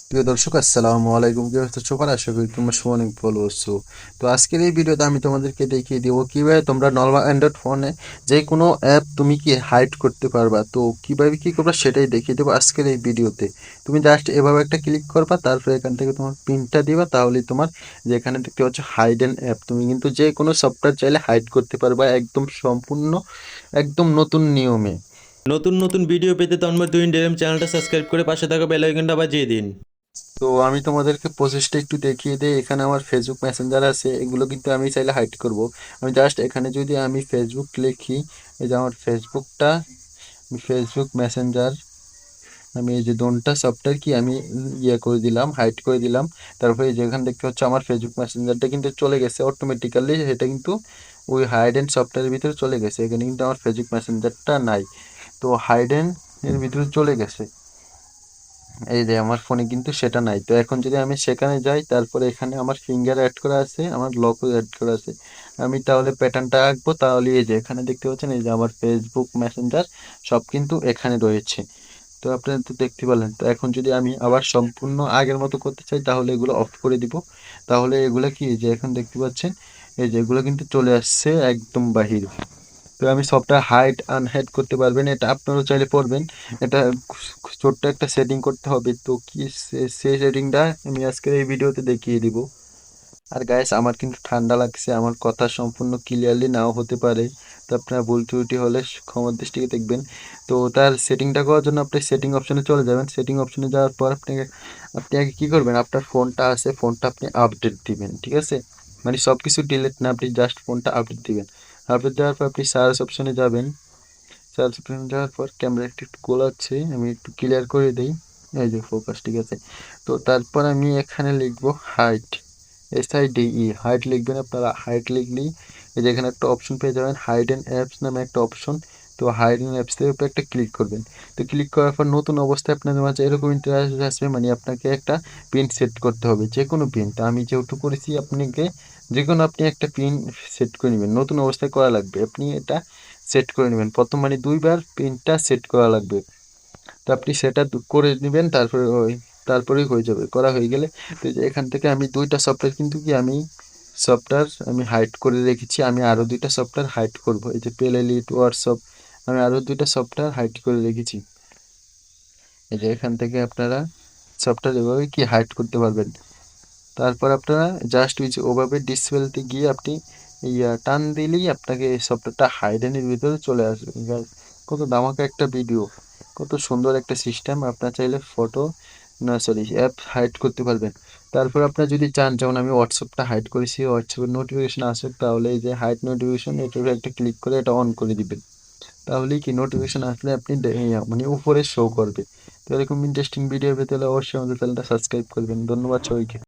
প্রিয় দর্শক আসসালামু আলাইকুম। কি অবস্থা সবার? আশা করি তোমরা সবাই অনেক ভালো আছো। তো আজকের এই ভিডিওতে আমি তোমাদেরকে দেখিয়ে দেবো কিভাবে তোমরা নরমাল অ্যান্ড্রয়েড ফোনে যে কোনো অ্যাপ তুমি কি হাইড করতে পারবা। তো কিভাবে কি করবা সেটাই দেখিয়ে দেবো আজকের এই ভিডিওতে। তুমি জাস্ট এভাবে একটা ক্লিক করবা, তারপরে এখান থেকে তোমার পিনটা দিবা, তাহলেই তোমার যেখানে দেখতে পাচ্ছ হাইডেন অ্যাপ, তুমি কিন্তু যে কোনো সফটওয়্যার চাইলে হাইড করতে পারবা একদম সম্পূর্ণ, একদম নতুন নিয়মে। নতুন নতুন ভিডিও পেতে তন্ময় টুইন ডেরাম চ্যানেলটা সাবস্ক্রাইব করে পাশে থাকা বেল আইকনটা বাজিয়ে দিন। তো আমি তোমাদেরকে প্রসেসটা একটু দেখিয়ে দিই। এখানে আমার ফেসবুক মেসেঞ্জার আছে, এগুলো কিন্তু আমি চাইলে হাইড করব। আমি জাস্ট এখানে যদি আমি ফেসবুক লিখি, এই যে আমার ফেসবুকটা, ফেসবুক মেসেঞ্জার, আমি এই যে দোনটা সফটওয়্যার কি আমি ইয়ে করে দিলাম, হাইড করে দিলাম। তারপরে এই যেখানে দেখতে হচ্ছে আমার ফেসবুক মেসেঞ্জারটা কিন্তু চলে গেছে অটোমেটিক্যালি, সেটা কিন্তু ওই হাইড এন্ড সফটওয়্যারের ভিতরে চলে গেছে। এখানে কিন্তু আমার ফেসবুক মেসেঞ্জারটা নাই, তো হাইডেন এর ভিতরে চলে গেছে। এই যে আমার ফোনে কিন্তু সেটা নাই। তো এখন যদি আমি সেখানে যাই, তারপরে এখানে আমার ফিঙ্গার অ্যাড করা আছে, আমার লকও অ্যাড করা আছে। আমি তাহলে প্যাটার্নটা আঁকবো, তাহলে এই যে এখানে দেখতে পাচ্ছেন এই যে আমার ফেসবুক মেসেঞ্জার সব কিন্তু এখানে রয়েছে। তো আপনারা তো দেখতে পেলেন। তো এখন যদি আমি আবার সম্পূর্ণ আগের মতো করতে চাই, তাহলে এগুলো অফ করে দিব। তাহলে এগুলো কি যে এখন দেখতে পাচ্ছেন এই যে এগুলো কিন্তু চলে আসছে একদম বাহির। তো আমি সফটওয়্যার হাইড আনহাইড করতে পারবেন, এটা আপনারাও চাইলে করবেন। এটা ছোট্ট একটা সেটিং করতে হবে। তো কি সেই সেটিংটা আমি আজকের এই ভিডিওতে দেখিয়ে দিব। আর গাইস, আমার কিন্তু ঠান্ডা লাগছে, আমার কথা সম্পূর্ণ ক্লিয়ারলি নাও হতে পারে। তো আপনার ভুল ত্রুটি হলে ক্ষমার দৃষ্টিতে দেখবেন। তো তার সেটিংটা করার জন্য আপনি সেটিং অপশনে চলে যাবেন। সেটিং অপশনে যাওয়ার পর আপনি আগে কী করবেন, আপনার ফোনটা আছে, ফোনটা আপনি আপডেট দিবেন, ঠিক আছে? মানে সব কিছু ডিলিট না, আপনি জাস্ট ফোনটা আপডেট দিবেন। আপডেট দেওয়ার পর আপনি সার্চ অপশনে যাবেন। সার্চ অপশনে যাওয়ার পর ক্যামেরা একটু গোলাচ্ছে, আমি একটু ক্লিয়ার করে দিই। এই যে ফোকাস ঠিক আছে। তো তারপর আমি এখানে লিখবো হাইট, SIDE, হাইট লিখবেন আপনারা। হাইট লিখলেই এই যে এখানে একটা অপশন পেয়ে যাবেন, হাইড অ্যান্ড অ্যাপস নামে একটা অপশন। তো হাইড অ্যান্ড অ্যাপসের উপরে একটা ক্লিক করবেন। তো ক্লিক করার পর নতুন অবস্থায় আপনাদের মাঝে এরকম ইন্টারফেস আসবে, মানে আপনাকে একটা পিন সেট করতে হবে, যে কোনো পিন। তো আমি যেহেতু করেছি, আপনাকে যে কোনো আপনি একটা পিন সেট করে নেবেন। নতুন অবস্থায় করা লাগবে, আপনি এটা সেট করে নেবেন প্রথম, মানে দুইবার পিনটা সেট করা লাগবে। তো আপনি সেটা করে নেবেন, তারপরে তারপরেই হয়ে যাবে, করা হয়ে গেলে। তো এই যে এখান থেকে আমি দুইটা সফটওয়্যার কিন্তু কি আমি সফটওয়্যার আমি হাইড করে রেখেছি। আমি আরও দুইটা সফটওয়্যার হাইড করব, এই যে পেল এলিট, হোয়াটসঅ্যাপ, আমি আরও দুইটা সফটওয়্যার হাইড করে রেখেছি। এই যে এখান থেকে আপনারা সফটওয়্যার এভাবে কি হাইড করতে পারবেন। তারপর আপনারা জাস্ট ওই যে ওভাবে ডিসপ্লেতে গিয়ে আপনি টান দিলেই আপনাকে এই সফটওয়্যারটা হাইডেনের ভিতরে চলে আসবে। Guys, কত ধামাকা একটা ভিডিও, কত সুন্দর একটা সিস্টেম। আপনার চাইলে ফটো, না সরি, অ্যাপ হাইড করতে পারবেন। তারপর আপনার যদি চান, যেমন আমি হোয়াটসঅ্যাপটা হাইড করেছি, হোয়াটসঅ্যাপের নোটিফিকেশন আসুক, তাহলে এই যে হাইড নোটিফিকেশন, এটার একটা ক্লিক করে এটা অন করে দিবেন। তাহলেই কি নোটিফিকেশন আসলে আপনি মানে উপরে শো করবে। তো এরকম ইন্টারেস্টিং ভিডিও পেতে হলে অবশ্যই আমাদের চ্যানেলটা সাবস্ক্রাইব করবেন। ধন্যবাদ সবাইকে।